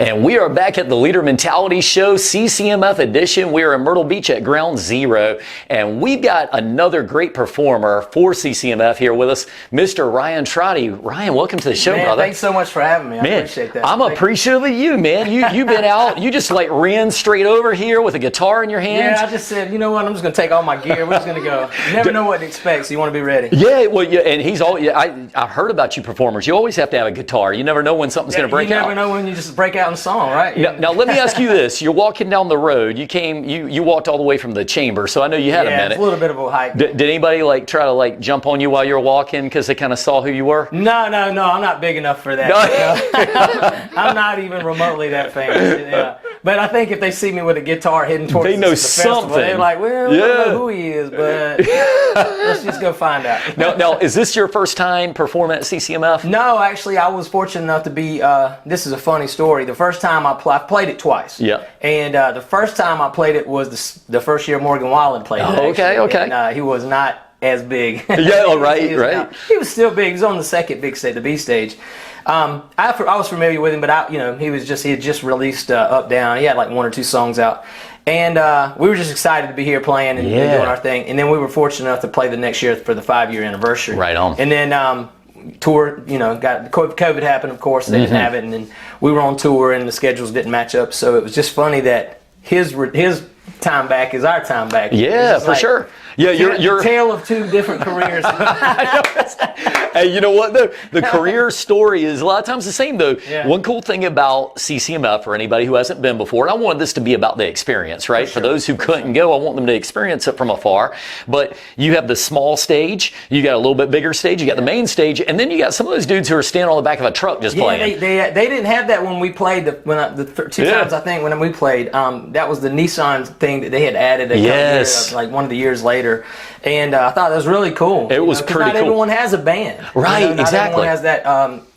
And we are back at the Leader Mentality Show, CCMF edition. We are in Myrtle Beach at Ground Zero, and we've got another great performer for CCMF here with us, Mr. Ryan Trotti. Ryan, welcome to the show, brother. Thanks so much for having me. I appreciate that. I'm appreciative of you, man. You've been out. You just like ran straight over here with a guitar in your hands. Yeah, I just said, you know what? I'm just going to take all my gear. We're just going to go. You never know what to expect, so you want to be ready. Yeah, well, yeah, and he's all. Yeah, I heard about you performers. You always have to have a guitar. You never know when something's going to break out. You never know when you just break out in song, right? Now, let me ask you this. You're walking down the road. You walked all the way from the chamber, so I know you had a minute. Yeah, it's a little bit of a hike. Did anybody try to jump on you while you were walking because they kind of saw who you were? No. I'm not big enough for that. No. I'm not even remotely that famous. Yeah. But I think if they see me with a guitar heading towards they know the something. Festival, they're like, well, yeah. I don't know who he is, but let's just go find out. Now, is this your first time performing at CCMF? No, actually, I was fortunate enough to be, this is a funny story. The first time I played it twice. Yeah. And the first time I played it was the first year Morgan Wallen played it. Okay. And, he was not as big. Yeah, right. He was still big. He was on the second big stage, the B stage. I was familiar with him, but he had just released Up Down. He had like one or two songs out, and we were just excited to be here playing and doing our thing. And then we were fortunate enough to play the next year for the 5-year anniversary. Right on. And then tour, got COVID happened, of course. They didn't have it, and then we were on tour, and the schedules didn't match up. So it was just funny that his time back is our time back. Yeah, for sure. Yeah, you're tale of two different careers. Hey, you know what though? The career story is a lot of times the same though. Yeah. One cool thing about CCMF for anybody who hasn't been before, and I wanted this to be about the experience, right? For those who couldn't go, I want them to experience it from afar. But you have the small stage, you got a little bit bigger stage, you got the main stage, and then you got some of those dudes who are standing on the back of a truck just playing. They didn't have that when we played. Two times I think when we played, that was the Nissan thing that they had added. Like one of the years later. And I thought that was really cool. It was pretty cool. Not everyone has a band. Right, not exactly. everyone has that,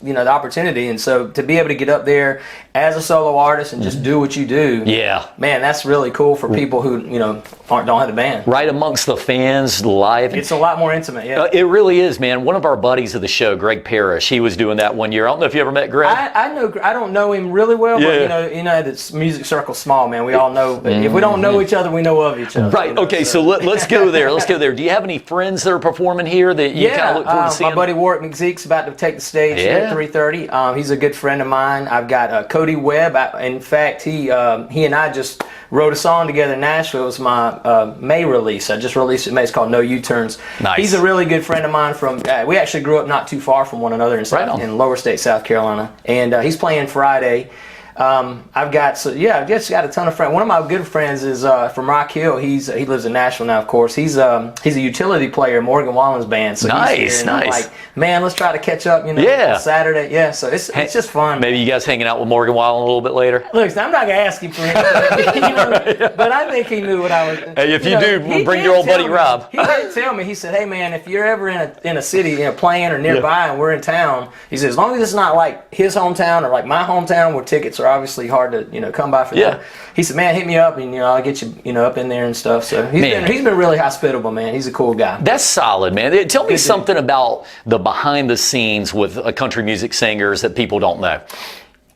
the opportunity. And so to be able to get up there as a solo artist and just do what you do, man, that's really cool for people who, don't have a band. Right amongst the fans live. It's a lot more intimate, yeah. It really is, man. One of our buddies of the show, Greg Parrish, he was doing that one year. I don't know if you ever met Greg. I don't know him really well, but this music circle's small, man. We all know. If we don't know each other, we know of each other. Right. Okay. So let's go there. Let's go there. Do you have any friends that are performing here that you kind of look forward to seeing? My buddy Warwick McZeek's about to take the stage at 3:30. He's a good friend of mine. I've got Cody Webb. In fact, he and I just wrote a song together in Nashville. It was my May release. I just released it in May. It's called No U-Turns. Nice. He's a really good friend of mine from, we actually grew up not too far from one another in Lower State, South Carolina. And he's playing Friday. I've just got a ton of friends. One of my good friends is from Rock Hill. He lives in Nashville now, of course. He's a utility player in Morgan Wallen's band. So nice. I'm like, man, let's try to catch up. On Saturday. Yeah, so it's just fun. Maybe you guys hanging out with Morgan Wallen a little bit later. Look, I'm not gonna ask him for anything, but I think he knew what I was. Hey, if you do, bring your old buddy Rob. He did tell me. He said, "Hey, man, if you're ever in a city, playing or nearby, and we're in town," he said, "as long as it's not like his hometown or like my hometown, where tickets are obviously hard to come by for them." He said, "Man, hit me up, and I'll get you up in there and stuff." So he's been really hospitable, man. He's a cool guy. That's solid, man. Tell me something about the behind the scenes with country music singers that people don't know.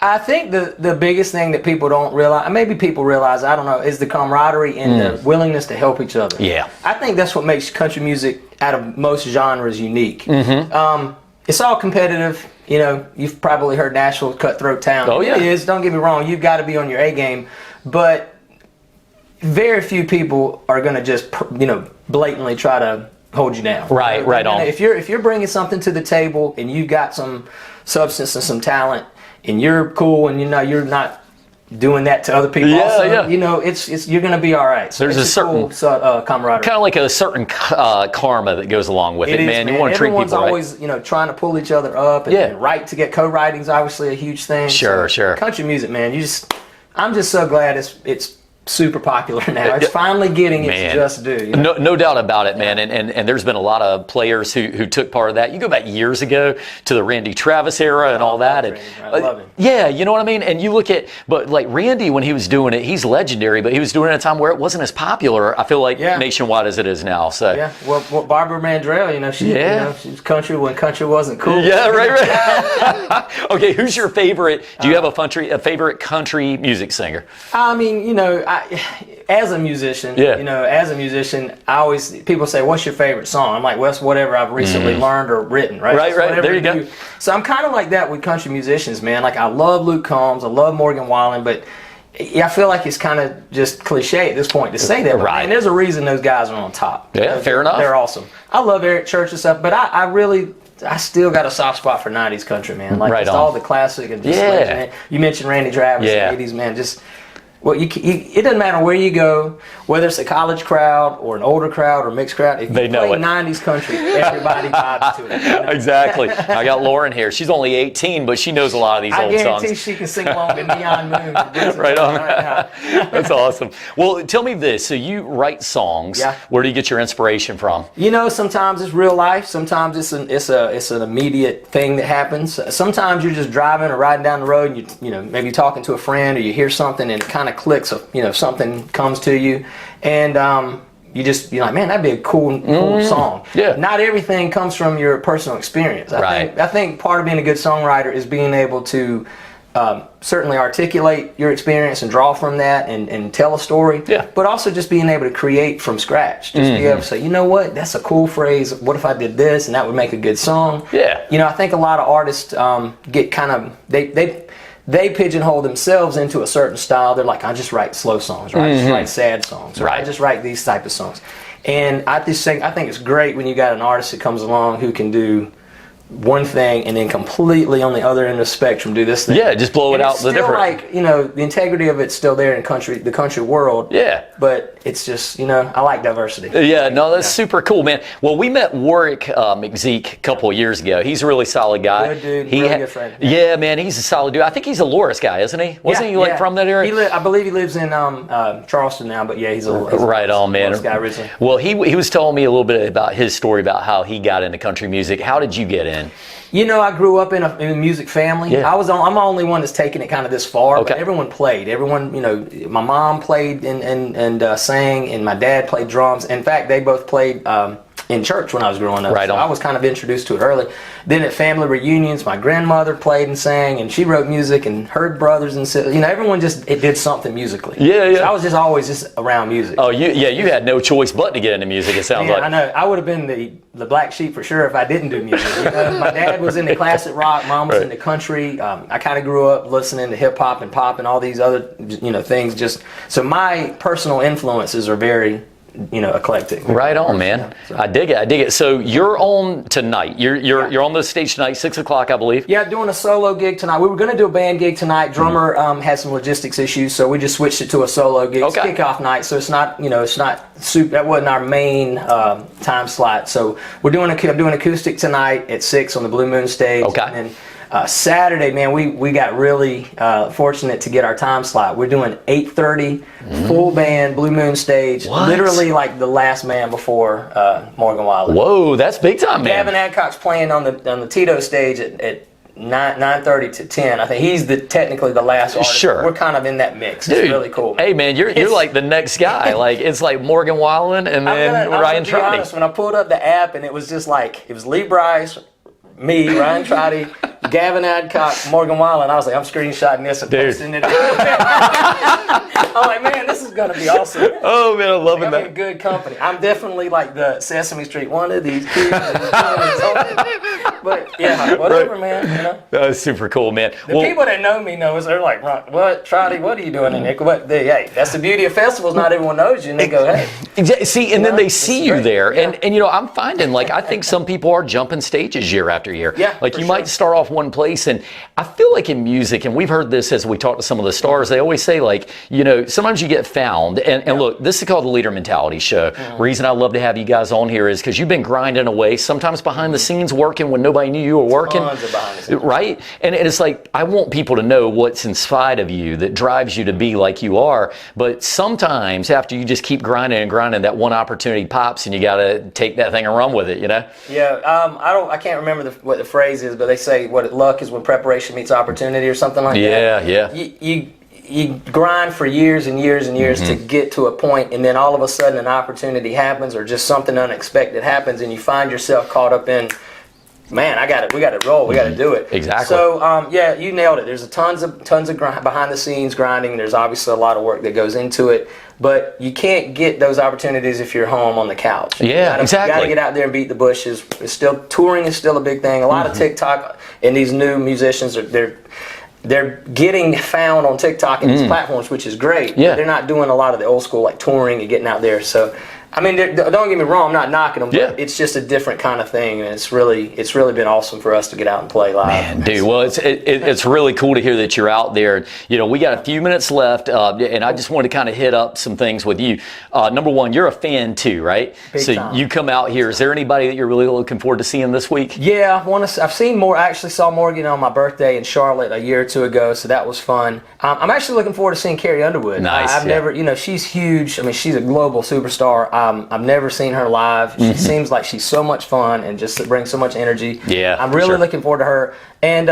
I think the biggest thing that people don't realize, maybe people realize, I don't know, is the camaraderie and the willingness to help each other. Yeah. I think that's what makes country music out of most genres unique. It's all competitive. You've probably heard Nashville cutthroat town. Oh, yeah. It is. Don't get me wrong. You've got to be on your A game. But very few people are going to just, blatantly try to hold you down. Right on. If you're bringing something to the table and you've got some substance and some talent and you're cool and you're not doing that to other people you're going to be all right. So there's a certain cool, camaraderie. Kind of like a certain karma that goes along with it, man. You want to treat people right. Everyone's always, trying to pull each other up and write to get co-writing's obviously a huge thing. Sure. Country music, man. I'm just so glad it's super popular now. It's finally getting its just due. You know? No doubt about it, man. And there's been a lot of players who took part of that. You go back years ago to the Randy Travis era and all that. I love him. Yeah, you know what I mean? And you look at, but like Randy, when he was doing it, he's legendary, but he was doing it at a time where it wasn't as popular, I feel like, nationwide as it is now. So yeah, well, Barbara Mandrell, she's country when country wasn't cool. Yeah, right. Okay, who's your favorite? Do you have a favorite country music singer? I mean, as a musician, people say, "What's your favorite song?" I'm like, "Well, it's whatever I've recently learned or written." Right. Right. There you go. So I'm kind of like that with country musicians, man. Like I love Luke Combs, I love Morgan Wallen, but I feel like it's kind of just cliche at this point to say that. But man, there's a reason those guys are on top. Yeah, fair enough. They're awesome. I love Eric Church and stuff, but I still got a soft spot for 90s country, man. Like just all the classic and just legendary. You mentioned Randy Travis and 80s, man. Just it doesn't matter where you go, whether it's a college crowd or an older crowd or mixed crowd. If you play 90s country, everybody vibes to it. Exactly. I got Lauren here. She's only 18, but she knows a lot of these old songs. I guarantee she can sing along to Neon Moon. Right on. That's awesome. Well, tell me this. So you write songs. Yeah. Where do you get your inspiration from? Sometimes it's real life. Sometimes it's an immediate thing that happens. Sometimes you're just driving or riding down the road and you maybe talking to a friend or you hear something and it kind of clicks. Something comes to you and you're like, man, that'd be a cool song. Yeah. Not everything comes from your personal experience. I think part of being a good songwriter is being able to certainly articulate your experience and draw from that and tell a story. Yeah. But also just being able to create from scratch. Just be able to say, you know what, that's a cool phrase. What if I did this and that would make a good song? Yeah. I think a lot of artists get kind of they pigeonhole themselves into a certain style. They're like, I just write slow songs, or I just write sad songs, or I just write these type of songs. And I think it's great when you got an artist that comes along who can do one thing and then completely on the other end of the spectrum do this thing. Yeah, just blow it out the different. Like, the integrity of it's still there in the country world. Yeah. But it's just, I like diversity. Yeah, no, that's super cool, man. Well, we met Warwick McZeek a couple of years ago. He's a really solid guy. Good dude, really good friend. Yeah, man, he's a solid dude. I think he's a Loris guy, isn't he? Wasn't he from that area? I believe he lives in Charleston now, but yeah, he's a right on, man. Loris guy originally. Well, he was telling me a little bit about his story about how he got into country music. How did you get in? I grew up in a music family. Yeah. I'm the only one that's taken it kind of this far. Okay. But everyone played. Everyone, my mom played and sang, and my dad played drums. In fact, they both played in church when I was growing up. Right on. So I was kind of introduced to it early. Then at family reunions, my grandmother played and sang, and she wrote music, and her brothers and sisters. Everyone did something musically. Yeah. So I was always around music. Oh, you had no choice but to get into music. It sounds like. I know. I would have been the black sheep for sure if I didn't do music. My dad was into classic rock. Mom was into country. I kind of grew up listening to hip hop and pop and all these other things. So my personal influences are very eclectic. Right on, man. So. I dig it. So you're on tonight. You're on the stage tonight, 6 o'clock, I believe. Yeah, doing a solo gig tonight. We were going to do a band gig tonight. Drummer had some logistics issues, so we just switched it to a solo gig. Okay. It's kickoff night, so it's not super. That wasn't our main time slot. So I'm doing acoustic tonight at 6 on the Blue Moon stage. Okay. And Saturday, man, we got really fortunate to get our time slot. We're doing 8:30 full band Blue Moon stage. What? Literally like the last man before Morgan Wallen. Whoa, that's big time, man. Gavin Adcock's playing on the Tito stage at 9:30 to 10. I think he's technically the last artist. Sure. We're kind of in that mix. It's Dude, really cool. Hey man, you're like the next guy. Like it's like Morgan Wallen and then Ryan Trotti. Honest, when I pulled up the app and it was just like it was Lee Bryce, me, Ryan Trotti, Gavin Adcock, Morgan Wallen. I was like, I'm screenshotting this and posting it. I'm like, man, this is gonna be awesome. Oh man, I'm loving that. I'm in good company. I'm definitely like the Sesame Street, one of these kids. But yeah, whatever, man. That's super cool, man. The people that know me know, they're like, what, Trotti, what are you doing in there? Hey, that's the beauty of festivals. Not everyone knows you, and they go, hey. See, and then they see you there, and I'm finding I think some people are jumping stages year after year. Yeah, you might start off one place, and I feel like in music, and we've heard this as we talk to some of the stars, they always say sometimes you get found, and look, this is called the Leader Mentality Show. Reason I love to have you guys on here is because you've been grinding away, sometimes behind the scenes working when nobody knew you were working. Tons of behind the scenes. Right? And it's like, I want people to know what's inside of you that drives you to be like you are. But sometimes after you just keep grinding and grinding, that one opportunity pops and you got to take that thing and run with it, you know? Yeah, I can't remember what the phrase is, but they say luck is when preparation meets opportunity or something like that. Yeah. You grind for years and years and years to get to a point, and then all of a sudden an opportunity happens or just something unexpected happens, and you find yourself caught up in, man, we got to roll, we got to do it. Exactly. So yeah, you nailed it. There's tons of behind the scenes grinding. There's obviously a lot of work that goes into it, but you can't get those opportunities if you're home on the couch. Yeah, exactly. You got to get out there and beat the bushes. Touring is still a big thing. A lot of TikTok and these new musicians they're getting found on TikTok and these platforms, which is great. Yeah. But they're not doing a lot of the old school like touring and getting out there. So, I mean, don't get me wrong, I'm not knocking them, but it's just a different kind of thing, and it's really been awesome for us to get out and play live. Man, dude, well, it's really cool to hear that you're out there. You know, we got a few minutes left, and I just wanted to kind of hit up some things with you. Number one, you're a fan too, right? Big so time. you come out here. Is there anybody that you're really looking forward to seeing this week? Yeah, I've seen more. I actually saw Morgan on my birthday in Charlotte a year or two ago, so that was fun. I'm actually looking forward to seeing Carrie Underwood. Nice. I've never, she's huge. I mean, she's a global superstar. I've never seen her live. She seems like she's so much fun and just brings so much energy. Yeah, I'm really looking forward to her. And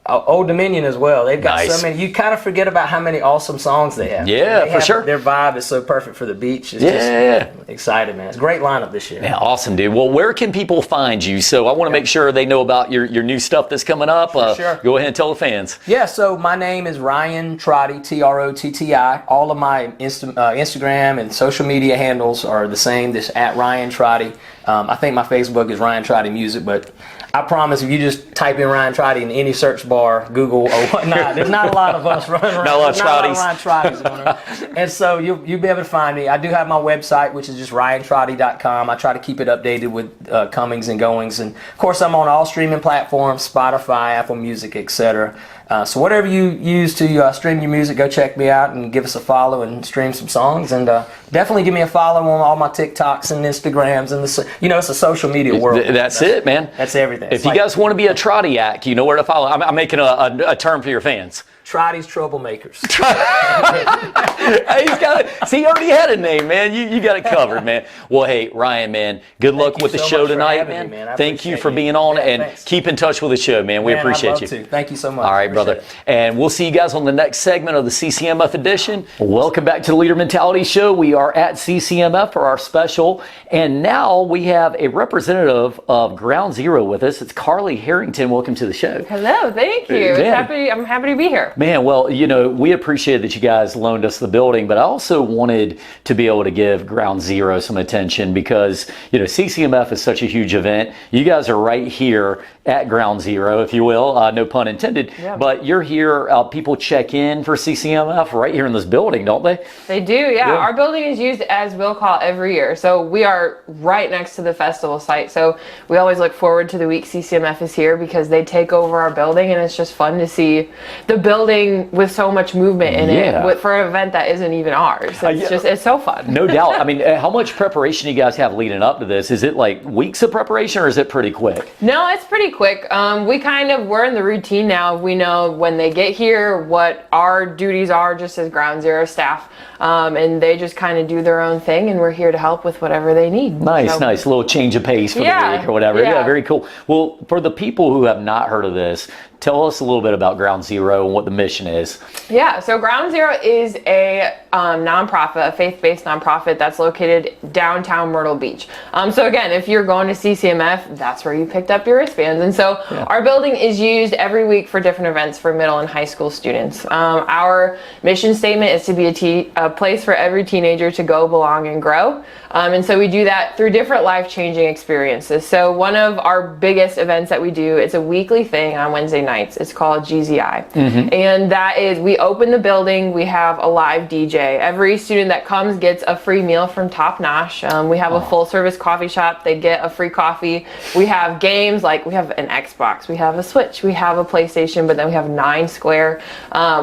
Old Dominion as well. They've got so many. You kind of forget about how many awesome songs they have. Yeah, for sure. Their vibe is so perfect for the beach. It's just excited, man. It's a great lineup this year. Yeah, awesome, dude. Well, where can people find you? So I want to make sure they know about your new stuff that's coming up. Sure. Go ahead and tell the fans. Yeah, so my name is Ryan Trotti, Trotti. All of my Instagram and social media handles are the same, this at Ryan Trotti. I think my Facebook is Ryan Trotti Music, but I promise if you just type in Ryan Trotti in any search bar, Google or whatnot, there's not a lot of us running around. Not a lot of Trotties. Ryan Trotties going around. And so you'll be able to find me. I do have my website, which is just ryantrotti.com. I try to keep it updated with comings and goings. And of course, I'm on all streaming platforms, Spotify, Apple Music, etc. So whatever you use to stream your music, go check me out and give us a follow and stream some songs. And definitely give me a follow on all my TikToks and Instagrams. And it's a social media world. That's it, man. That's everything. If you guys want to be a Trottiac, you know where to follow. I'm making a term for your fans. Trotti's Troublemakers. Hey, he already had a name, man. You got it covered, man. Well, hey, Ryan, man, good luck with the show tonight, man. Thank you for being on, and keep in touch with the show, man. We appreciate you. Thank you so much. All right, brother. And we'll see you guys on the next segment of the CCMF edition. Welcome back to the Leader Mentality Show. We are at CCMF for our special, and now we have a representative of Ground Zero with us. It's Carlee Harrington. Welcome to the show. Hello, thank you. I'm happy to be here. Man, well, we appreciate that you guys loaned us the building, but I also wanted to be able to give Ground Zero some attention because, CCMF is such a huge event. You guys are right here at Ground Zero, if you will, no pun intended, but you're here, people check in for CCMF right here in this building, don't they? They do, yeah. Our building is used as will call every year, so we are right next to the festival site, so we always look forward to the week CCMF is here because they take over our building, and it's just fun to see the building with so much movement in it for an event that isn't even ours. It's so fun. No doubt. I mean, how much preparation you guys have leading up to this? Is it like weeks of preparation or is it pretty quick? No, it's pretty quick. We're in the routine now. We know when they get here what our duties are just as Ground Zero staff. And they just kind of do their own thing, and we're here to help with whatever they need. Nice. A little change of pace for the week or whatever. Yeah, very cool. Well, for the people who have not heard of this, tell us a little bit about Ground Zero and what the mission is. Yeah, so Ground Zero is a nonprofit, a faith-based nonprofit that's located downtown Myrtle Beach. So again, if you're going to CCMF, that's where you picked up your wristbands. And so our building is used every week for different events for middle and high school students. Our mission statement is to be a place for every teenager to go, belong, and grow. And so we do that through different life-changing experiences. So one of our biggest events that we do, it's a weekly thing on Wednesday nights. It's called GZI. And that is, we open the building, we have a live DJ. Every student that comes gets a free meal from Top Nosh. We have a full service coffee shop, they get a free coffee. We have games, like we have an Xbox, we have a Switch, we have a PlayStation, but then we have 9 Square,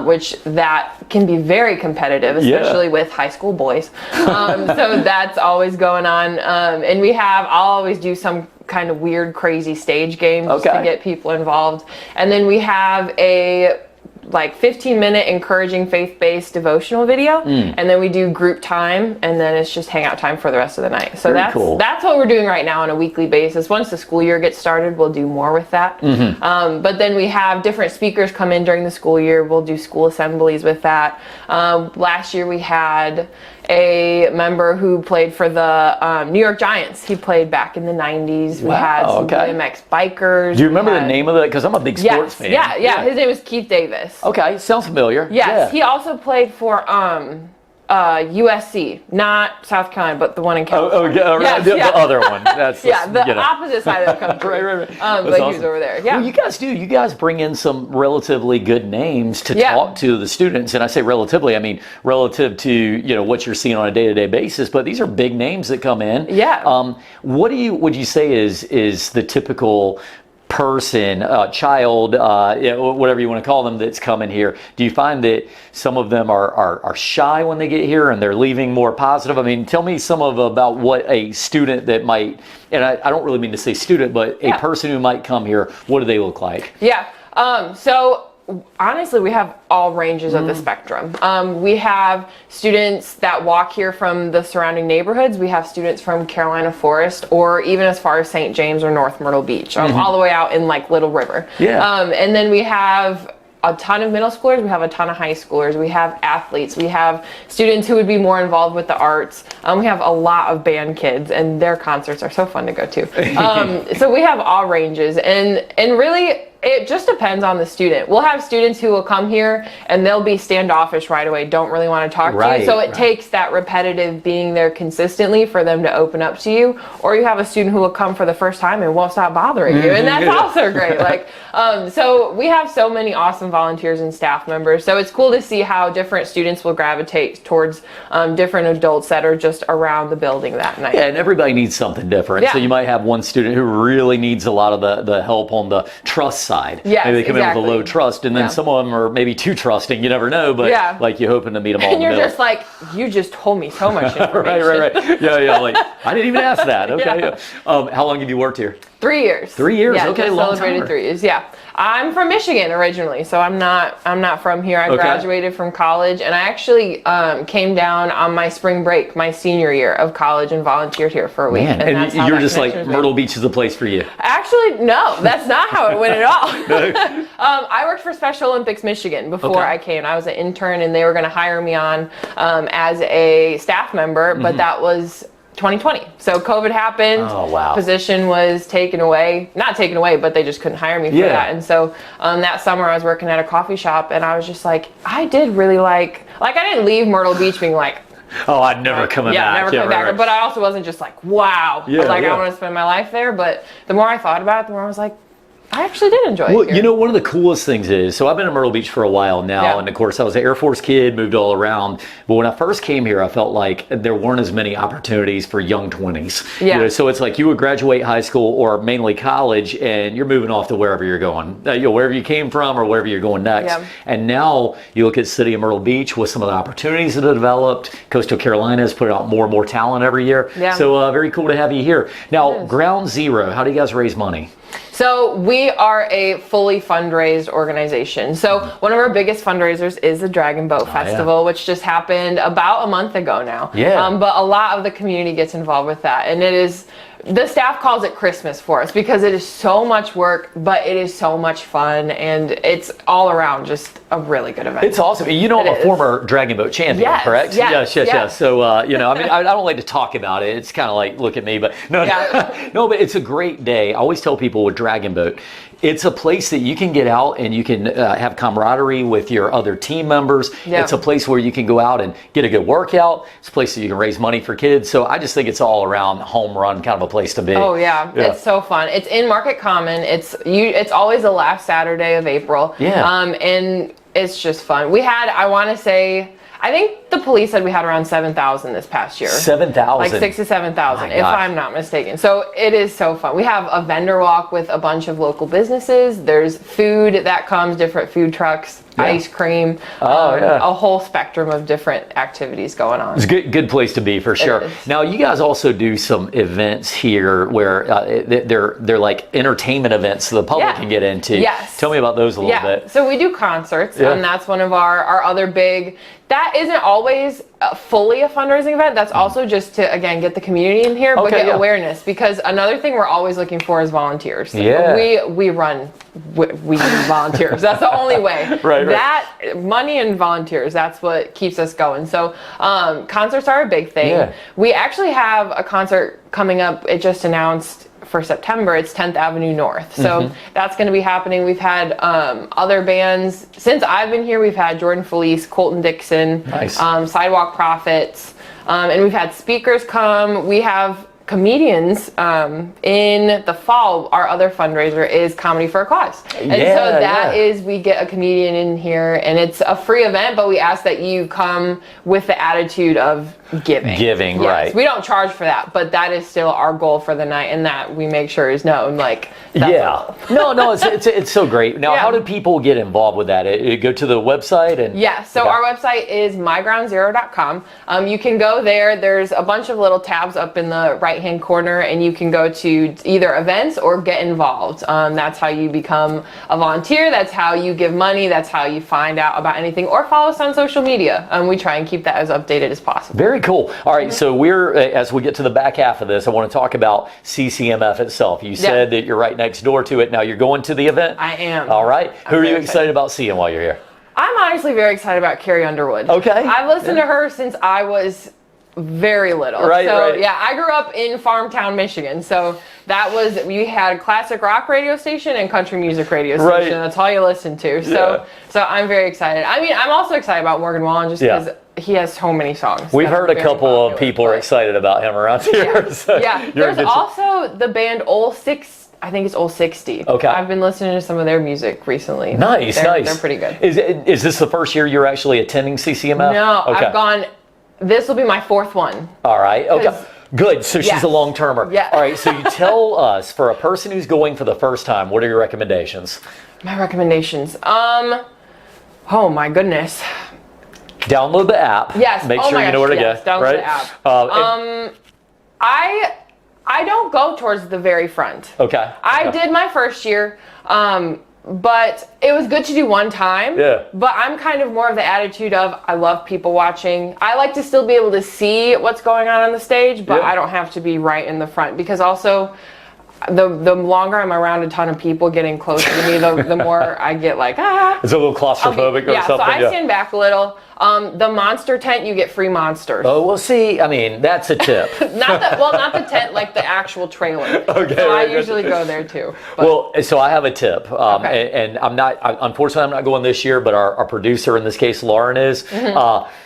which that can be very competitive, especially with high school boys. So that's always going on. And I'll always do some kind of weird, crazy stage games just to get people involved. And then we have a 15-minute encouraging faith-based devotional video, and then we do group time, and then it's just hangout time for the rest of the night. So that's what we're doing right now on a weekly basis. Once the school year gets started, we'll do more with that. But then we have different speakers come in during the school year. We'll do school assemblies with that. Last year we had a member who played for the New York Giants. He played back in the 90s. We had some BMX bikers. Do you remember the name of it? Because I'm a big sports fan. Yeah. His name is Keith Davis. Okay, sounds familiar. Yes, yeah. He also played for USC, not South Carolina, but the one in California. The other one. That's the opposite side of the country. right. But awesome. he was over there. Yeah. Well, you guys bring in some relatively good names to talk to the students, and I say relatively, I mean relative to what you're seeing on a day-to-day basis. But these are big names that come in. Yeah. What would you say is the typical person, child, whatever you want to call them, that's coming here? Do you find that some of them are shy when they get here and they're leaving more positive? I mean, tell me about what a student that might, and I don't really mean to say student, but a person who might come here, what do they look like? Yeah. So honestly, we have all ranges of the spectrum. We have students that walk here from the surrounding neighborhoods. We have students from Carolina Forest, or even as far as St. James or North Myrtle Beach, all the way out in Little River. Yeah. And then we have a ton of middle schoolers, we have a ton of high schoolers, we have athletes, we have students who would be more involved with the arts. We have a lot of band kids, and their concerts are so fun to go to. So we have all ranges, and really, it just depends on the student. We'll have students who will come here and they'll be standoffish right away, don't really want to talk to you. So it takes that repetitive being there consistently for them to open up to you. Or you have a student who will come for the first time and won't stop bothering you, and that's also great. So we have so many awesome volunteers and staff members. So it's cool to see how different students will gravitate towards different adults that are just around the building that night. Yeah, and everybody needs something different. So you might have one student who really needs a lot of the help on the trust side. Yes, maybe they come in with a low trust, and then some of them are maybe too trusting. You never know, but you're hoping to meet them all. And you're just like, you just told me so much information. right. Yeah. I didn't even ask that. Okay. How long have you worked here? 3 years. 3 years. Yeah, okay, just long celebrated time. 3 years. Yeah. I'm from Michigan originally, so I'm not from here. I graduated from college, and I actually came down on my spring break, my senior year of college, and volunteered here for a week. Man, and you're just like, Myrtle Beach is the place for you. Actually, no, that's not how it went at all. I worked for Special Olympics Michigan before I came. I was an intern, and they were going to hire me on as a staff member, but that was 2020. So COVID happened. Oh, wow. Position was taken away. Not taken away, but they just couldn't hire me for that. And so that summer I was working at a coffee shop, and I was just like, I did really like I didn't leave Myrtle Beach being like, oh, I'd never come back. Never come back. Right. But I also wasn't just like, wow. I want to spend my life there. But the more I thought about it, the more I was like, I actually did enjoy it here. You know, one of the coolest things is, so I've been in Myrtle Beach for a while now, and of course I was an Air Force kid, moved all around, but when I first came here, I felt like there weren't as many opportunities for young 20s. So it's like you would graduate high school or mainly college, and you're moving off to wherever you're going, wherever you came from or wherever you're going next. And now you look at the city of Myrtle Beach with some of the opportunities that have developed. Coastal Carolina is putting out more and more talent every year. So very cool to have you here. Now, Ground Zero, how do you guys raise money? So we are a fully fundraised organization. So one of our biggest fundraisers is the Dragon Boat Festival, which just happened about a month ago now. But a lot of the community gets involved with that. And it is, the staff calls it Christmas for us because it is so much work, but it is so much fun, and it's all around just a really good event. It's awesome. You know, I'm a former Dragon Boat champion, correct? Yes. So, I mean, I don't like to talk about it. It's kind of like, look at me, but no, but it's a great day. I always tell people with Dragon Boat, it's a place that you can get out and you can have camaraderie with your other team members. It's a place where you can go out and get a good workout. It's a place that you can raise money for kids. So I just think it's all around home run kind of a place to be. Oh yeah. It's so fun. It's in Market Common. It's always the last Saturday of April. And it's just fun. We had, I want to say, I think the police said we had around 7,000 this past year. 7,000? Like 6,000 to 7,000, if I'm not mistaken. So it is so fun. We have a vendor walk with a bunch of local businesses. There's food that comes, different food trucks, ice cream, a whole spectrum of different activities going on. It's a good place to be for sure. Now, you guys also do some events here where they're like entertainment events so the public can get into. Yes. Tell me about those a little bit. So we do concerts, and that's one of our other big. That isn't always fully a fundraising event. That's also just to, again, get the community in here, but get awareness. Because another thing we're always looking for is volunteers. Yeah. We need volunteers. That's the only way. Right. That, money and volunteers, that's what keeps us going. So concerts are a big thing. Yeah. We actually have a concert coming up. It just announced for September. It's 10th Avenue North. So that's going to be happening. We've had other bands. Since I've been here, we've had Jordan Felice, Colton Dixon, Sidewalk Prophets, and we've had speakers come. We have comedians in the fall. Our other fundraiser is Comedy for a Cause. And so that is, we get a comedian in here, and it's a free event, but we ask that you come with the attitude of giving. Right. We don't charge for that, but that is still our goal for the night, and that we make sure is known. Like, that's no, it's so great. Now, how do people get involved with that? Go to the website and so our website is mygroundzero.com. You can go there. There's a bunch of little tabs up in the right-hand corner, and you can go to either events or get involved. That's how you become a volunteer. That's how you give money. That's how you find out about anything, or follow us on social media. We try and keep that as updated as possible. Very cool. All right, so we're, as we get to the back half of this, I want to talk about CCMF itself. You said that you're right next door to it. Now you're going to the event? I am. All right. Who are you excited about seeing while you're here? I'm honestly very excited about Carrie Underwood. Okay. I've listened to her since I was very little. I grew up in Farmtown, Michigan. So that was, we had a classic rock radio station and country music radio station. That's all you listen to. So I'm very excited. I mean, I'm also excited about Morgan Wallen just because he has so many songs. We've heard a couple of people are excited about him around here. There's also the band I think it's Old 60. Okay. I've been listening to some of their music recently. Nice. They're pretty good. Is this the first year you're actually attending CCMF? No, I've gone, this will be my fourth one. All right. Okay. Good. So she's a long-termer. Yeah. All right. So you tell us, for a person who's going for the first time, what are your recommendations? My recommendations. Oh my goodness. Download the app. Yes. Make sure you know where to go. Download the app. I don't go towards the very front. Okay. I did my first year, but it was good to do one time. Yeah. But I'm kind of more of the attitude of, I love people watching. I like to still be able to see what's going on the stage, but I don't have to be right in the front, because also the longer I'm around a ton of people getting closer to me, the more I get like, It's a little claustrophobic or something. So I stand back a little. The monster tent, you get free monsters. Oh, well, see, I mean, that's a tip. not the tent, like the actual trailer. Okay. So I usually go there too. But. Well, so I have a tip, and unfortunately, I'm not going this year, but our producer in this case, Lauren, is.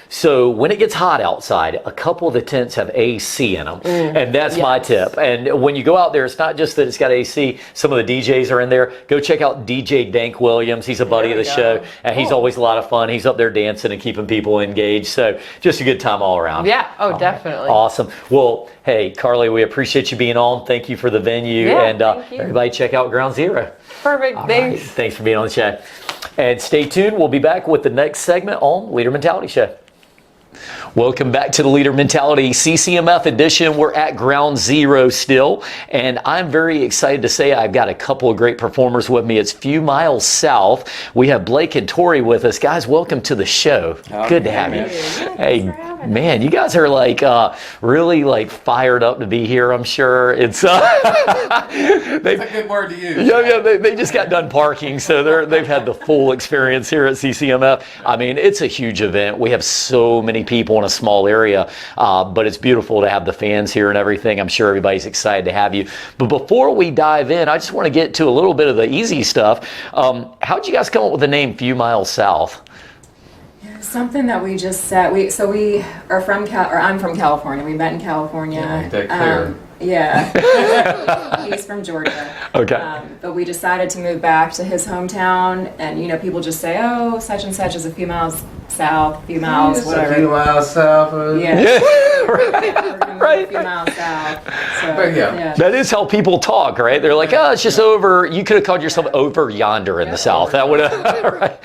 So when it gets hot outside, a couple of the tents have AC in them, and that's my tip. And when you go out there, it's not just that it's got AC. Some of the DJs are in there. Go check out DJ Dank Williams. He's a buddy of the show, and he's always a lot of fun. He's up there dancing and keeping people engaged. So just a good time all around. Yeah. Oh, definitely. Awesome. Well, hey, Carlee, we appreciate you being on. Thank you for the venue, and everybody check out Ground Zero. Perfect. Thanks. Right. Thanks for being on the show. And stay tuned. We'll be back with the next segment on Leader Mentality Show. Welcome back to the Leader Mentality CCMF edition. We're at Ground Zero still, and I'm very excited to say I've got a couple of great performers with me. It's a few miles south. We have Blake and Tori with us. Guys, welcome to the show. Good to have you. Hey, man, you guys are like really like fired up to be here, I'm sure. It's a good word to use. Yeah, they just got done parking, so they've had the full experience here at CCMF. I mean, it's a huge event. We have so many people in a small area, but it's beautiful to have the fans here and everything. I'm sure everybody's excited to have you. But before we dive in, I just want to get to a little bit of the easy stuff. How'd you guys come up with the name Few Miles South? Something that we just said. We are from I'm from California. We met in California. Yeah, take care. Yeah. He's from Georgia. Okay. But we decided to move back to his hometown, and people just say, "Oh, such and such is a few miles south, a few miles, whatever." A few miles south of Yeah. Right. A few miles south. So, But yeah. That is how people talk, right? They're like, oh, it's just over. You could have called yourself over yonder in the South. That would have, right?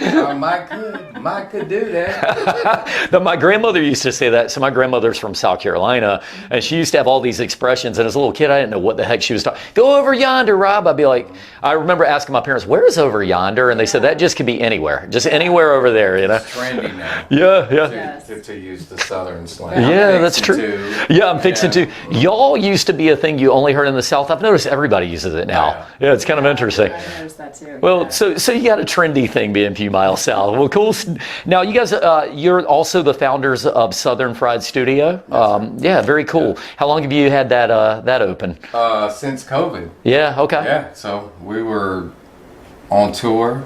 Mike could do that. My grandmother used to say that. So my grandmother's from South Carolina, and she used to have all these expressions. And as a little kid, I didn't know what the heck she was talking. Go over yonder, Rob. I'd be like, I remember asking my parents, where is over yonder? And they said, that just could be anywhere. Just anywhere over there, It's trendy now. Yeah. To use the Southern slang. Yeah, that's true. Yeah, I'm fixing to. Y'all used to be a thing you only heard in the South. I've noticed everybody uses it now. Yeah, it's kind of interesting. I noticed that too. Well, so you got a trendy thing being a few miles south. Well, cool. Now, you guys, you're also the founders of Southern Fried Studio. Yeah, very cool. How long have you had that open? Since COVID. Yeah. Okay. Yeah, so we were on tour.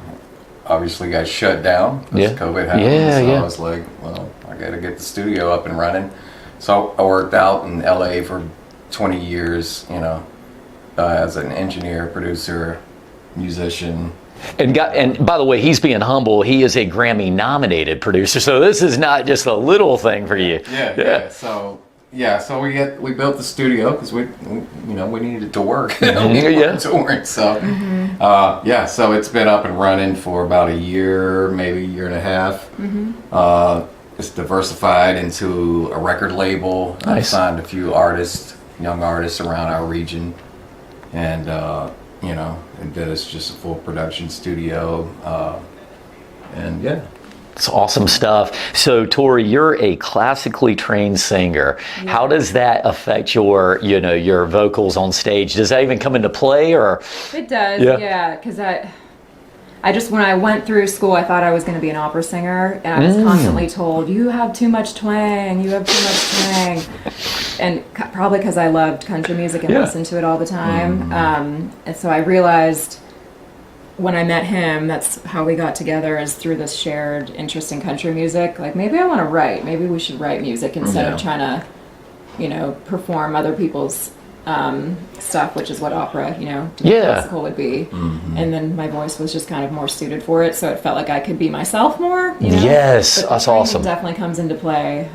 Obviously got shut down because COVID happened. I was like, well, I got to get the studio up and running. So I worked out in LA for 20 years, as an engineer, producer, musician. And by the way, he's being humble. He is a Grammy-nominated producer, so this is not just a little thing for you. Yeah. So we built the studio because we needed to work. We weren't touring, so so it's been up and running for about a year, maybe a year and a half. It's diversified into a record label. Nice. I've signed a few young artists around our region, and and then it's just a full production studio, and yeah. It's awesome stuff. So, Tori, you're a classically trained singer. Yeah. How does that affect your vocals on stage? Does that even come into play, or? It does, yeah. Because I just, when I went through school, I thought I was going to be an opera singer, and I was constantly told, "You have too much twang. You have too much twang," and probably because I loved country music and listened to it all the time. And so I realized, when I met him, that's how we got together, is through this shared interest in country music. Like, maybe I want to write. Maybe we should write music instead of trying to, perform other people's stuff, which is what opera, classical would be. And then my voice was just kind of more suited for it, so it felt like I could be myself more. Yes, but that's awesome. Definitely comes into play.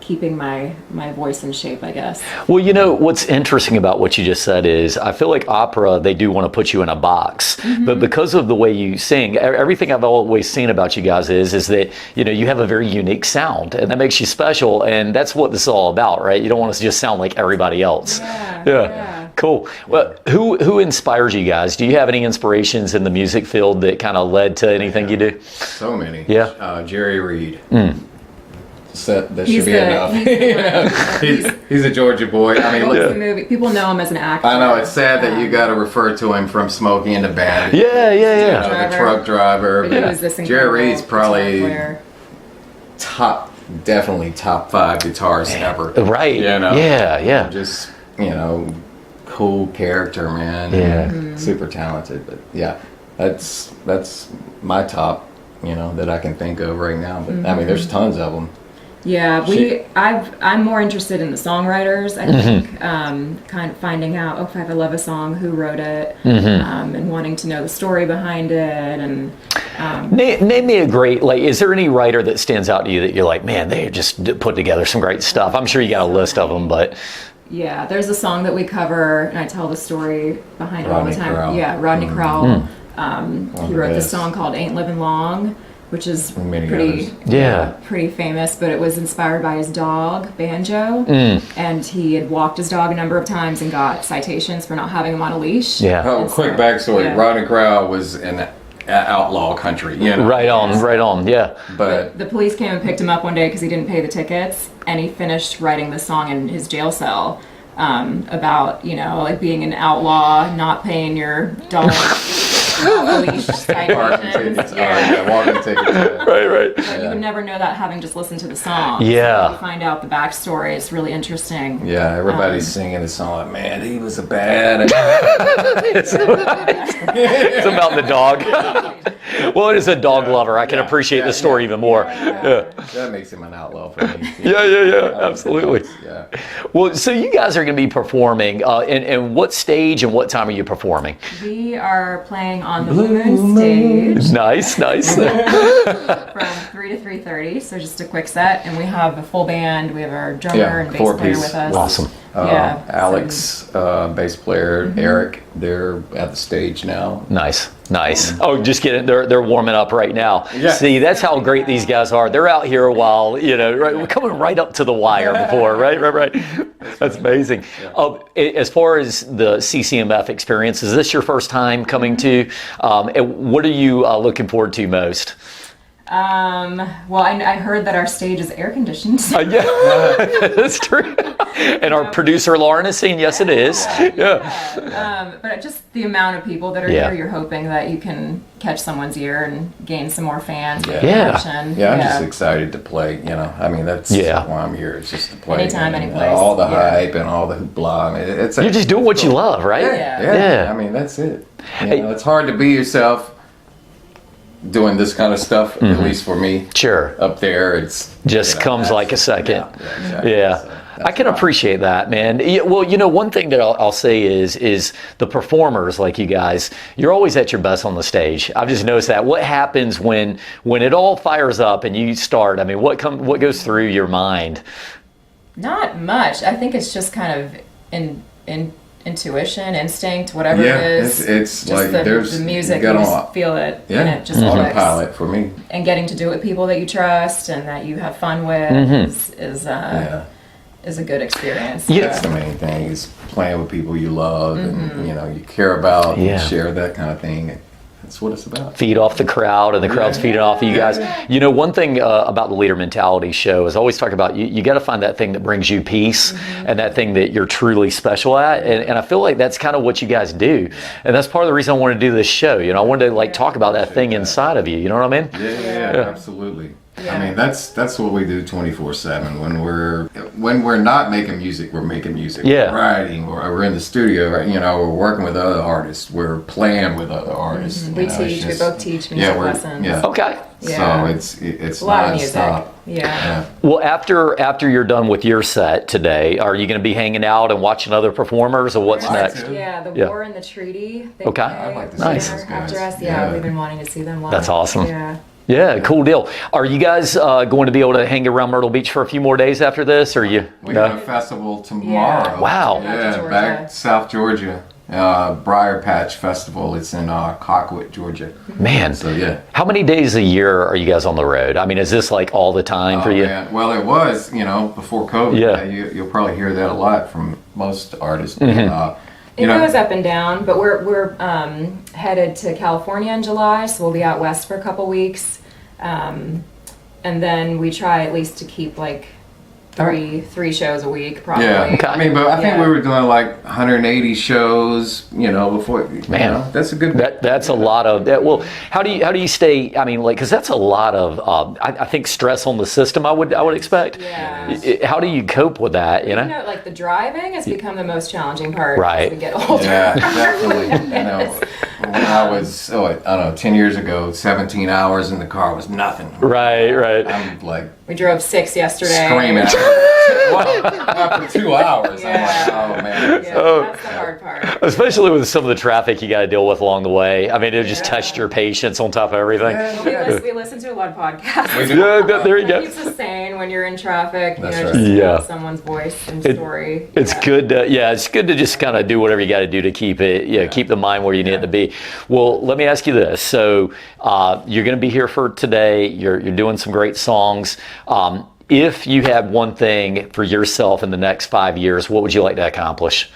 Keeping my voice in shape, I guess. Well, what's interesting about what you just said is I feel like opera, they do want to put you in a box, but because of the way you sing, everything I've always seen about you guys is that, you have a very unique sound, and that makes you special, and that's what this is all about, right? You don't want to just sound like everybody else. Yeah. Cool. Well, who inspires you guys? Do you have any inspirations in the music field that kind of led to anything you do? So many. Yeah. Jerry Reed. That should be enough. He's a Georgia boy. I mean, look, the movie. People know him as an actor. I know, it's sad that you got to refer to him from Smokey and the Bandit. Yeah. The truck driver. But he was this Jerry Reed's probably definitely top 5 guitarists ever. Right. Yeah. Just cool character, man. Yeah. Super talented, but yeah, that's my top. That I can think of right now. But I mean, there's tons of them. Yeah, I'm more interested in the songwriters. I think kind of finding out, if I love a song, who wrote it, and wanting to know the story behind it. And name me a great, is there any writer that stands out to you that you're like, man, they just put together some great stuff? I'm sure you got a list of them, but. Yeah, there's a song that we cover, and I tell the story behind it all the time. Crowell. Yeah, Rodney Crowell. He wrote this song called "Ain't Living Long," which is pretty famous, but it was inspired by his dog, Banjo. And he had walked his dog a number of times and got citations for not having him on a leash. Quick backstory. Rodney Crowell was in outlaw country. Right on, yeah. But the police came and picked him up one day because he didn't pay the tickets, and he finished writing the song in his jail cell about, being an outlaw, not paying your dog. Parking tickets. Walking tickets. Right. You would never know that having just listened to the song. Yeah. So you find out the backstory. It's really interesting. Yeah, everybody's singing the song like, man, he was a bad. It's about the dog. Well, as a dog lover, I can appreciate the story even more. Yeah. That makes him an outlaw for me. Yeah, absolutely. Yeah. Well, so you guys are going to be performing, and what stage and what time are you performing? We are playing on the Blue Moon stage. Nice. From 3 to 3:30, so just a quick set, and we have a full band. We have our drummer and bass player with us. Awesome. Alex, bass player, Eric, they're at the stage now. Nice. Oh, just kidding. They're warming up right now. Yeah. See, that's how great these guys are. They're out here a while, right, we're coming right up to the wire before, right. That's amazing. As far as the CCMF experience, is this your first time coming to? And what are you looking forward to most? Well, I heard that our stage is air conditioned. Yeah, that's true. And our producer Lauren is saying, yes, it is. Yeah. But just the amount of people that are here, you're hoping that you can catch someone's ear and gain some more fans. Yeah, I'm just excited to play. I mean, that's why I'm here. It's just to play. Anytime, any place. All the hype and all the hoopla. I mean, you're just doing what you love, right? Yeah. I mean, that's it. It's hard to be yourself doing this kind of stuff, at least for me. Sure. Up there, it's just comes like a second. Yeah. So I can appreciate that, man. Well, one thing that I'll say is the performers like you guys, you're always at your best on the stage. I've just noticed that. What happens when it all fires up and you start? I mean, what goes through your mind? Not much. I think it's just kind of intuition, instinct, whatever it is. It's just like there's the music. You just feel it, and it just autopilot for me. And getting to do it with people that you trust and that you have fun with is a good experience. Yeah, that's the main thing. Is playing with people you love and you care about, and share that kind of thing. That's what it's about. Feed off the crowd, and the crowd's feeding off of you guys. One thing about the Leader Mentality show is I always talk about you got to find that thing that brings you peace and that thing that you're truly special at. And I feel like that's kind of what you guys do. And that's part of the reason I wanted to do this show. I wanted to talk about that thing inside of you. You know what I mean? Yeah, absolutely. Yeah. I mean, that's what we do 24/7. When we're not making music, we're making music. Yeah. We're writing, or we're in the studio. Right? We're working with other artists. We're playing with other artists. We teach. We both teach music lessons. Yeah. Okay. So it's a lot of music. Non-stop. Yeah. Well, after you're done with your set today, are you going to be hanging out and watching other performers, or what's next? Yeah, the War and the Treaty. Okay. I'd like to see Nice. those guys. After us, we've been wanting to see them live. That's awesome. Yeah. Yeah, cool deal. Are you guys going to be able to hang around Myrtle Beach for a few more days after this, or you? We have a festival tomorrow. Wow. Yeah, back South Georgia. Briar Patch Festival. It's in Colquitt, Georgia. Man. So yeah. How many days a year are you guys on the road? I mean, is this all the time for you? Man. Well, it was, before COVID. Yeah. You'll probably hear that a lot from most artists. It goes up and down, but we're headed to California in July, so we'll be out west for a couple weeks, and then we try at least to keep three shows a week, probably. Yeah, Okay. I mean, but I think we were doing 180 shows, before. Man, that's a good. That's a lot of that. Well, how do you stay? I mean, because that's a lot of I think stress on the system. I would expect. Yeah. How do you cope with that? The driving has become the most challenging part Right. as we get older. Yeah, definitely. When I was, 10 years ago, 17 hours in the car was nothing. Right. I'm We drove 6 yesterday. screaming after 2 hours. Yeah. I'm like, oh man. Yeah, that's the hard part. Especially with some of the traffic you got to deal with along the way. I mean, it just touched your patience on top of everything. We listen to a lot of podcasts. We do. Yeah, there you It go. keeps us sane when you're in traffic. That's just right. Yeah. someone's voice and story. It's good to, it's good to just kind of do whatever you got to do to keep it, keep the mind where you need it to be. Well, let me ask you this. So you're going to be here for today. You're doing some great songs. If you had one thing for yourself in the next 5 years, what would you like to accomplish?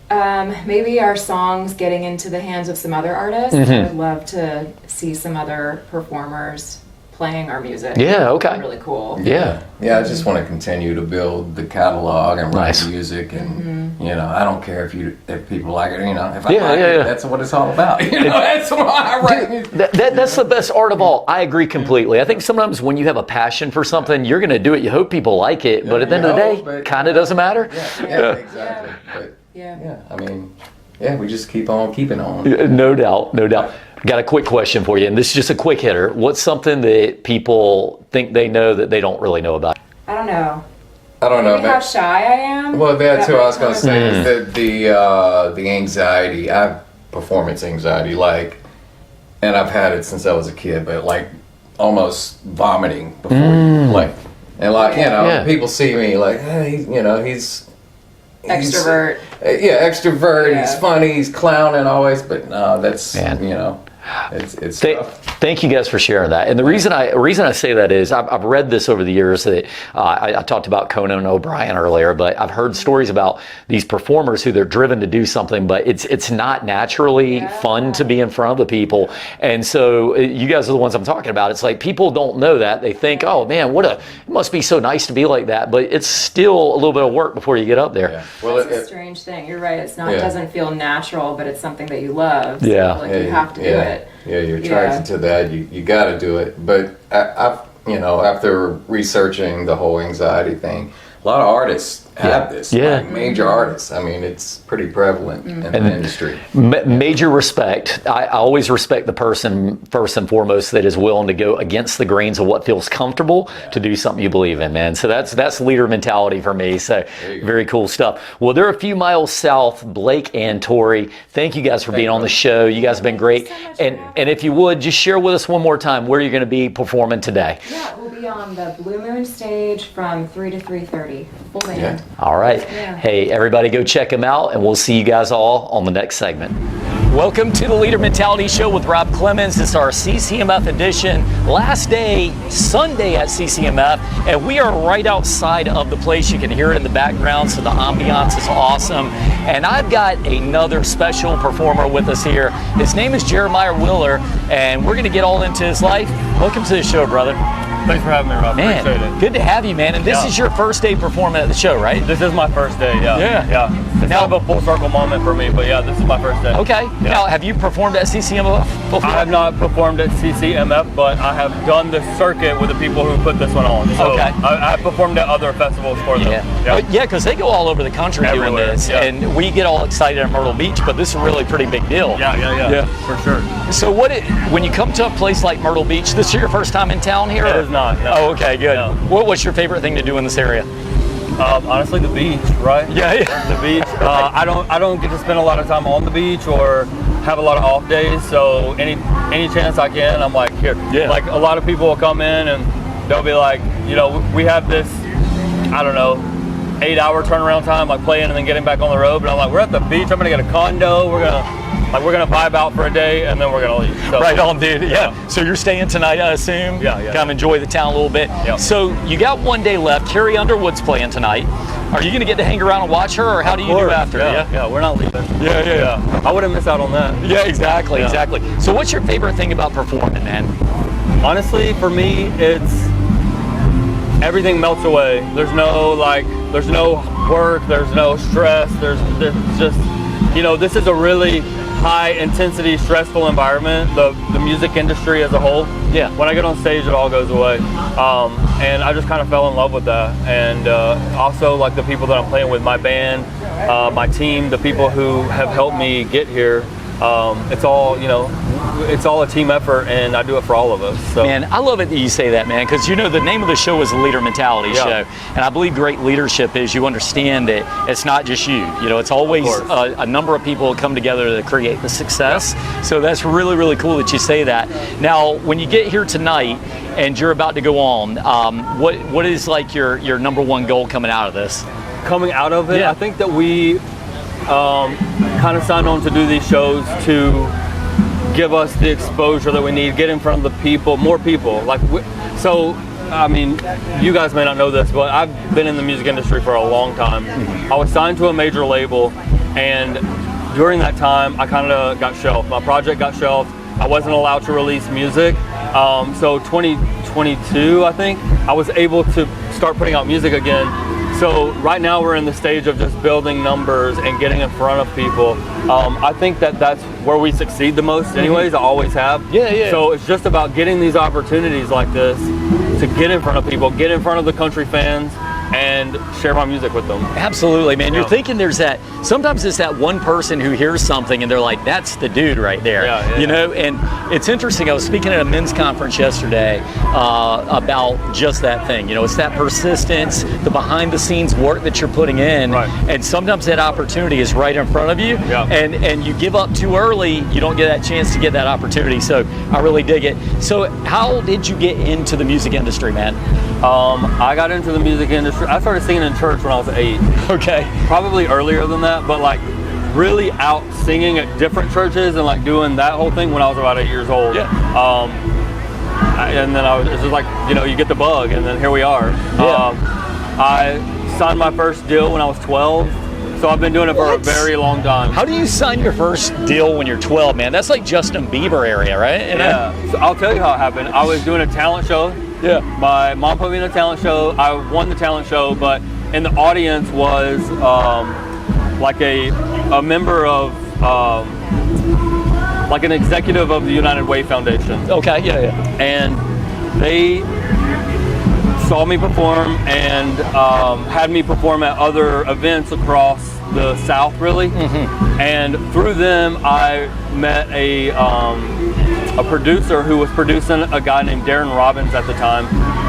Maybe our songs getting into the hands of some other artists. I would love to see some other performers playing our music. Yeah, okay. Really cool. Yeah. Yeah, I just want to continue to build the catalog and write Nice. music, and I don't care if people like it. If I like Yeah. it, that's what it's all about. That's why I write music. That's the best art of all. I agree completely. I think sometimes when you have a passion for something, you're going to do it. You hope people like it, but at the end of the day, kind of doesn't matter. Yeah, exactly. But Yeah. I mean, yeah, we just keep on keeping on. No doubt, no doubt. Got a quick question for you, and this is just a quick hitter. What's something that people think they know that they don't really know about? I don't know. I don't know. Maybe how shy I am. Well, that too. I was gonna say Mm. is that the anxiety. I have performance anxiety, like, and I've had it since I was a kid, but like almost vomiting before, like, and like people see me like, hey, he's Extrovert. Extrovert. Yeah. He's funny. He's clowning always, but no, that's Man. it's tough. Thank you guys for sharing that. And the reason I say that is I've read this over the years that I talked about Conan O'Brien earlier, but I've heard stories about these performers who they're driven to do something, but it's not naturally fun to be in front of the people. And so you guys are the ones I'm talking about. It's like people don't know that. They think, oh man, it must be so nice to be like that. But it's still a little bit of work before you get up there. Yeah. Well, That's a strange thing. You're right. It's not. It doesn't feel natural, but it's something that you love. So Yeah. like you have to do it. Yeah, you're attracted to that. You got to do it. But I've after researching the whole anxiety thing, a lot of artists have this. Yeah. Like major artists. I mean, it's pretty prevalent in the industry. Major respect. I always respect the person first and foremost that is willing to go against the grains of what feels comfortable to do something you believe in, man. So that's leader mentality for me. So very cool stuff. Well, they're a few miles south, Blake and Tori. Thank you guys for being on the show. You guys have been great. And if you would, just share with us one more time where you're going to be performing today. Yeah, we'll be on the Blue Moon stage from 3 to 3:30. Full band. Yeah. All right. Yeah. Hey, everybody go check them out, and we'll see you guys all on the next segment. Welcome to the Leader Mentality Show with Rob Clemens. It's our CCMF edition. Last day, Sunday at CCMF, and we are right outside of the place. You can hear it in the background, so the ambiance is awesome. And I've got another special performer with us here. His name is Jeremiah Willer, and we're going to get all into his life. Welcome to the show, brother. Thanks for having me, Rob. Man, Appreciate it. good to have you, man. And this is your first day performing at the show, right? This is my first day, Yeah. It's Now- kind of a full circle moment for me, but yeah, this is my first day. Okay. Yeah. Now, have you performed at CCMF before? I have not performed at CCMF, but I have done the circuit with the people who put this one on. So Okay. I have performed at other festivals for them. Yeah, because they go all over the country doing Everywhere, this, yeah. and we get all excited at Myrtle Beach, but this is a really pretty big deal. Yeah, for sure. So when you come to a place like Myrtle Beach, this is your first time in town here? It or- is not, no. Oh, okay, good. No. What's your favorite thing to do in this area? Honestly, the beach, right? Yeah. The beach. I don't get to spend a lot of time on the beach or have a lot of off days. So any chance I can, I'm like here. Yeah. Like a lot of people will come in and they'll be like, we have this, I don't know, 8-hour turnaround time, like playing and then getting back on the road. But I'm like, we're at the beach. I'm gonna get a condo. We're gonna vibe out for a day and then we're gonna leave. So, Right on, dude. Yeah. So you're staying tonight, I assume? Yeah. Come enjoy the town a little bit. Yeah. So you got one day left. Carrie Underwood's playing tonight. Are you going to get to hang around and watch her, or how do you do after? Yeah, we're not leaving. Yeah. I wouldn't miss out on that. Yeah, exactly. Yeah. Exactly. So what's your favorite thing about performing, man? Honestly, for me, it's everything melts away. There's no work, there's no stress, there's just, this is a really high intensity, stressful environment, the music industry as a whole. Yeah. When I get on stage, it all goes away. And I just kind of fell in love with that. And also like the people that I'm playing with, my band, my team, the people who have helped me get here. It's all a team effort, and I do it for all of us. So. Man, I love it that you say that, man, because the name of the show is the Leader Mentality Show, and I believe great leadership is you understand that it's not just you. It's always a number of people come together to create the success. Yeah. So that's really, really cool that you say that. Now, when you get here tonight and you're about to go on, what is like your number one goal coming out of this? Coming out of it, yeah. I think that we kind of signed on to do these shows to give us the exposure that we need, get in front of the people, more people. I mean, you guys may not know this, but I've been in the music industry for a long time. Mm-hmm. I was signed to a major label, and during that time, I kind of got shelved. My project got shelved. I wasn't allowed to release music. So 2022, I think, I was able to start putting out music again. So right now we're in the stage of just building numbers and getting in front of people. I think that's where we succeed the most anyways. I always have. Yeah. So it's just about getting these opportunities like this to get in front of people, get in front of the country fans, and share my music with them. Absolutely, man. Yeah. You're thinking there's that, sometimes it's that one person who hears something and they're like, that's the dude right there. You know, and it's interesting. I was speaking at a men's conference yesterday about just that thing. You know, it's that persistence, the behind the scenes work that you're putting in. Right. And sometimes that opportunity is right in front of you. Yeah. And you give up too early, you don't get that chance to get that opportunity. So I really dig it. So how did you get into the music industry, man? I got into the music industry. I started singing in church when I was 8. Okay. Probably earlier than that, but like really out singing at different churches and like doing that whole thing when I was about 8 years old. Yeah. And then it was just like, you know, you get the bug, and then here we are. Yeah. I signed my first deal when I was 12, so I've been doing it for a very long time. How do you sign your first deal when you're 12, man? That's like Justin Bieber area, right? And Yeah. So I'll tell you how it happened. I was doing a talent show. Yeah. My mom put me in a talent show. I won the talent show, but in the audience was like a member of like an executive of the United Way Foundation. Okay, yeah. And they saw me perform and had me perform at other events across the South, really. Mm-hmm. And through them, I met a producer who was producing a guy named Darren Robbins at the time,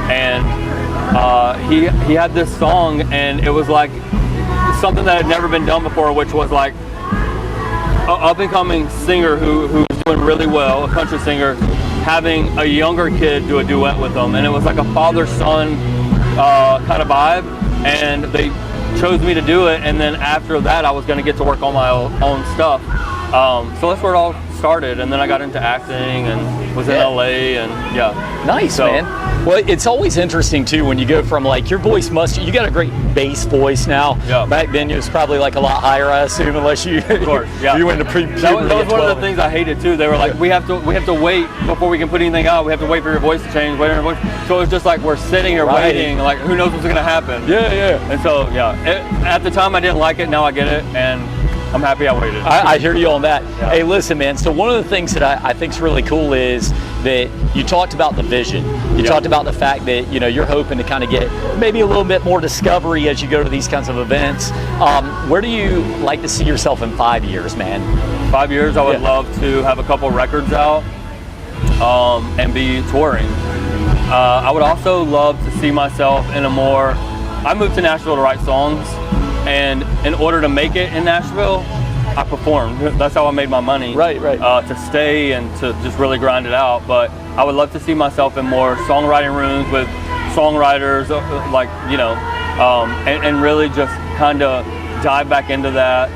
and he had this song, and it was like something that had never been done before, which was like an up-and-coming singer who was doing really well, a country singer, having a younger kid do a duet with them, and it was like a father-son kind of vibe, and they chose me to do it, and then after that I was going to get to work on my own stuff. So that's where it all started, and then I got into acting and was in LA, and Nice, man. Well, it's always interesting too when you go from like your voice you got a great bass voice now. Yeah. Back then it was probably like a lot higher, I assume, unless you Of course, yeah. you went to pre-puberty. That was at one 12. of the things I hated too. They were like, we have to wait before we can put anything out. We have to wait for your voice to change. Wait for your voice. So it's just like we're sitting here waiting, like who knows what's gonna happen. Yeah. And so at the time I didn't like it. Now I get it, and I'm happy I waited. I hear you on that. Yeah. Hey, listen, man. So one of the things that I think is really cool is that you talked about the vision. You talked about the fact that you're hoping to kind of get maybe a little bit more discovery as you go to these kinds of events. Where do you like to see yourself in 5 years, man? 5 years, I would love to have a couple records out and be touring. I would also love to see myself in a more. I moved to Nashville to write songs. And in order to make it in Nashville, I performed. That's how I made my money. Right. To stay and to just really grind it out. But I would love to see myself in more songwriting rooms with songwriters, and really just kind of dive back into that,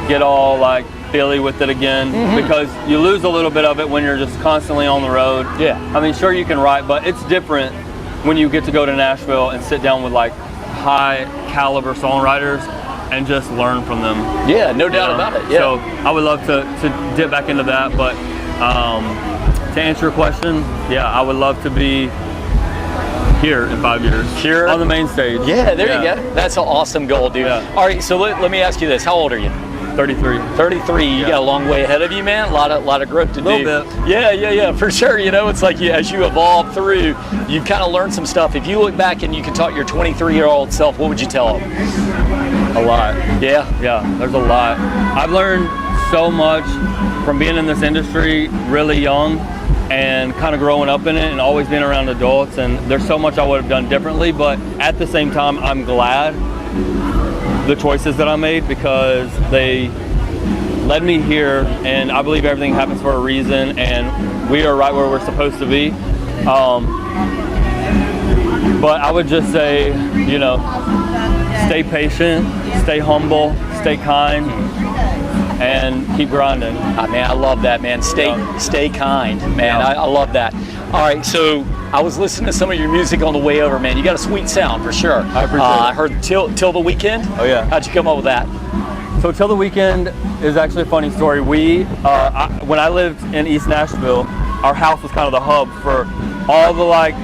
get all like Billy with it again, because you lose a little bit of it when you're just constantly on the road. Yeah. I mean, sure you can write, but it's different when you get to go to Nashville and sit down with like high caliber songwriters and just learn from them. Yeah, no doubt about it. Yeah. So I would love to dip back into that, but to answer your question, I would love to be here in 5 years. Here on the main stage. Yeah, there you go. That's an awesome goal, dude. Yeah. All right, so let me ask you this. How old are you? 33. 33. You got a long way ahead of you, man. A lot of growth to do. A little bit. Yeah, for sure. It's like as you evolve through, you kind of learn some stuff. If you look back and you can talk to your 23-year-old self, what would you tell him? A lot. Yeah, there's a lot. I've learned so much from being in this industry really young and kind of growing up in it and always being around adults, and there's so much I would have done differently, but at the same time I'm glad the choices that I made, because they led me here, and I believe everything happens for a reason, and we are right where we're supposed to be. But I would just say, stay patient, stay humble, stay kind, and keep grinding. Man, I love that, man. Stay kind, man. Yeah. I love that. All right, so I was listening to some of your music on the way over, man. You got a sweet sound for sure. I appreciate it. I heard Till the Weekend. Oh yeah. How'd you come up with that? So Till the Weekend is actually a funny story. When I lived in East Nashville, our house was kind of the hub for all the like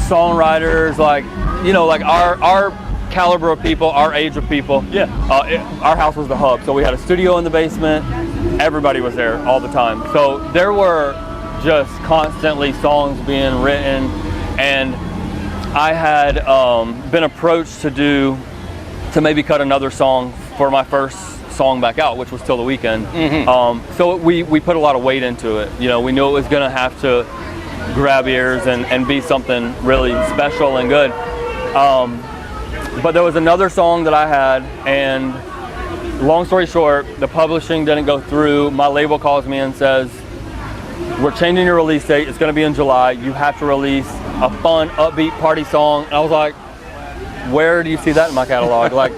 songwriters, like our caliber of people, our age of people. Yeah. Our house was the hub. So we had a studio in the basement. Everybody was there all the time. So there were just constantly songs being written, and I had been approached to maybe cut another song for my first song back out, which was Till the Weekend. So we put a lot of weight into it. You know, we knew it was going to have to grab ears and be something really special and good. But there was another song that I had, and long story short, the publishing didn't go through. My label calls me and says, we're changing your release date. It's going to be in July. You have to release a fun, upbeat party song. And I was like, where do you see that in my catalog? Like,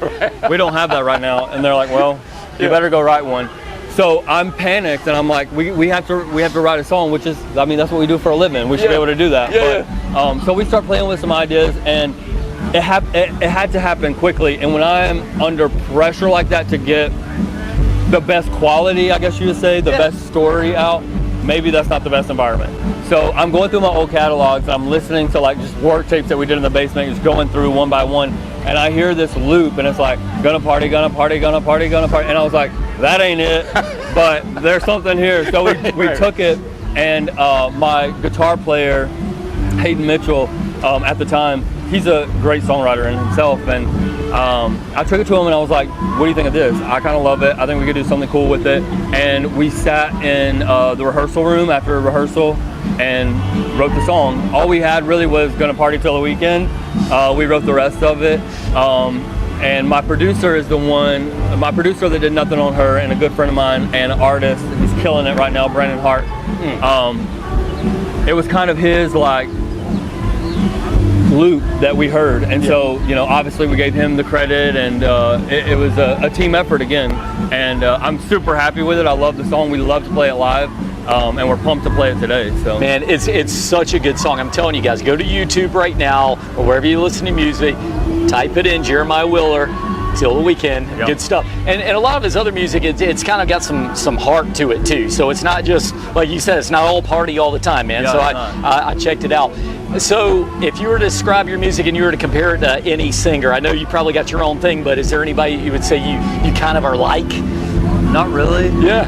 we don't have that right now. And they're like, well, you better go write one. So I'm panicked, and I'm like, we have to write a song, which is, I mean, that's what we do for a living. We should be able to do that. But, so we start playing with some ideas, and it had to happen quickly. And when I am under pressure like that to get the best quality, I guess you would say, the best story out, maybe that's not the best environment. So I'm going through my old catalogs, and I'm listening to like just work tapes that we did in the basement, just going through one by one, and I hear this loop, and it's like, gonna party, gonna party, gonna party, gonna party, and I was like, that ain't it, but there's something here. So we took it, and my guitar player, Hayden Mitchell, at the time, he's a great songwriter in himself, and I took it to him and I was like, what do you think of this? I kind of love it. I think we could do something cool with it. And we sat in the rehearsal room after rehearsal and wrote the song. All we had really was Gonna Party Till the Weekend. We wrote the rest of it. And my producer is my producer that did Nothing on Her, and a good friend of mine and an artist who's killing it right now, Brandon Hart. It was kind of his like loop that we heard, and so, you know, obviously we gave him the credit, and it was a team effort again, and I'm super happy with it. I love the song. We love to play it live, and we're pumped to play it today. So man, it's such a good song. I'm telling you guys, go to YouTube right now or wherever you listen to music, type it in, Jeremiah Wheeler, Till the Weekend. Good stuff. And a lot of his other music, it's kind of got some heart to it too. So it's not just, like you said, it's not all party all the time, man. So I checked it out. So if you were to describe your music and you were to compare it to any singer, I know you probably got your own thing, but is there anybody you would say you kind of are like? Not really. Yeah.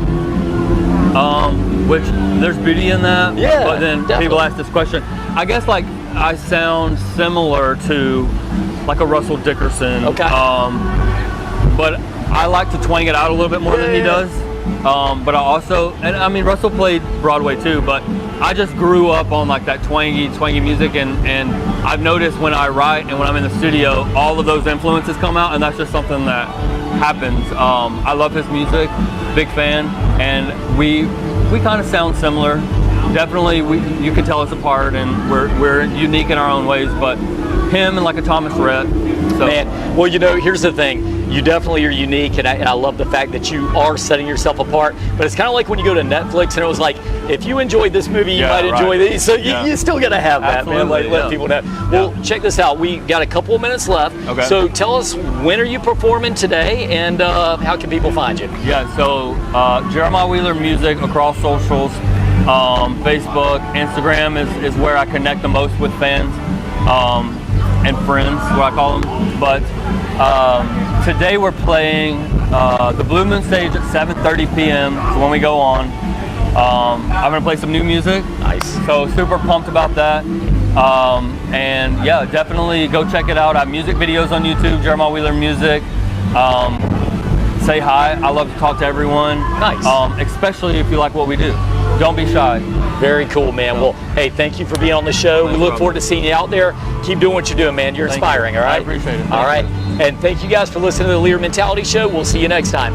Which there's beauty in that. Yeah. But then definitely. People ask this question. I guess like I sound similar to like a Russell Dickerson. Okay. But I like to twang it out a little bit more than he does. But I also, and I mean, Russell played Broadway too, but I just grew up on like that twangy music, and I've noticed when I write and when I'm in the studio, all of those influences come out, and that's just something that happens. I love his music, big fan, and we kind of sound similar. Definitely, you can tell us apart, and we're unique in our own ways, but him and like a Thomas Rhett. So. Man, well, you know, here's the thing. You definitely are unique, and I love the fact that you are setting yourself apart. But it's kind of like when you go to Netflix, and it was like, if you enjoyed this movie, you might enjoy these. So you still got to have that, absolutely, man. Like, let people know. Well, check this out. We got a couple of minutes left. Okay. So tell us, when are you performing today, and how can people find you? Yeah, so Jeremiah Wheeler Music across socials. Facebook, Instagram is where I connect the most with fans and friends, what I call them. But today we're playing the Blue Moon stage at 7:30 p.m. So when we go on. I'm going to play some new music. Nice. So super pumped about that. And yeah, definitely go check it out. I have music videos on YouTube, Jeremiah Wheeler Music. Say hi. I love to talk to everyone. Nice. Especially if you like what we do. Don't be shy. Very cool, man. Well, hey, thank you for being on the show. We look forward to seeing you out there. Keep doing what you're doing, man. You're inspiring, all right? I appreciate it. All right. And thank you guys for listening to the Leader Mentality Show. We'll see you next time.